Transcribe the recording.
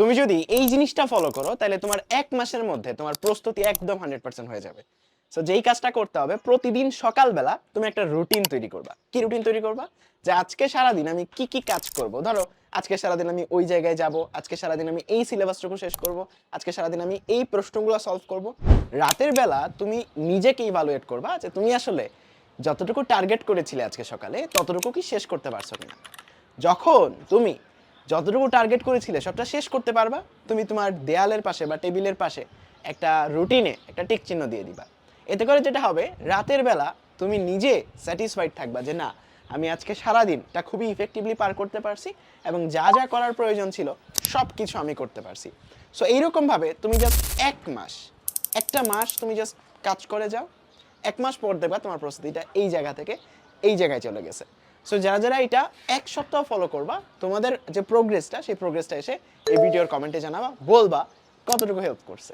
তুমি যদি এই জিনিসটা ফলো করো তাহলে তোমার 1 মাসের মধ্যে তোমার প্রস্তুতি একদম 100% হয়ে যাবে। সো যেই কাজটা করতে হবে, প্রতিদিন সকালবেলা তুমি একটা রুটিন তৈরি করবা। কি রুটিন তৈরি করবা? যে আজকে সারাদিন আমি কি কি কাজ করব। ধরো আজকে সারাদিন আমি ওই জায়গায় যাব, আজকে সারাদিন আমি এই সিলেবাসটুকু শেষ করব, আজকে সারাদিন আমি এই প্রশ্নগুলো সলভ করব। রাতের বেলা তুমি নিজেকে ইভালুয়েট করবা যে তুমি আসলে যতটুকু টার্গেট করেছিলে আজকে সকালে ততটুকু কি শেষ করতে পারছো কিনা। যখন তুমি যতটুকু টার্গেট করেছিলে সবটা শেষ করতে পারবা, তুমি তোমার দেয়ালের পাশে বা টেবিলের পাশে একটা রুটিনে একটা টিক চিহ্ন দিয়ে দিবা। এতে করে যেটা হবে, রাতের বেলা তুমি নিজে স্যাটিসফাইড থাকবা যে না, আমি আজকে সারাদিনটা খুবই ইফেক্টিভলি পার করতে পারছি এবং যা যা করার প্রয়োজন ছিল সব কিছু আমি করতে পারছি। সো এইরকমভাবে তুমি জাস্ট 1 মাস, একটা মাস তুমি জাস্ট কাজ করে যাও। 1 মাস পর দেখবা তোমার প্রস্তুতিটা এই জায়গা থেকে এই জায়গায় চলে গেছে। সো যারা যারা এটা 1 সপ্তাহ ফলো করবা, তোমাদের যে প্রোগ্রেসটা সেই প্রোগ্রেসটা এসে এই ভিডিওর কমেন্টে জানাবা, বলবা কতটুকু হেল্প করছে।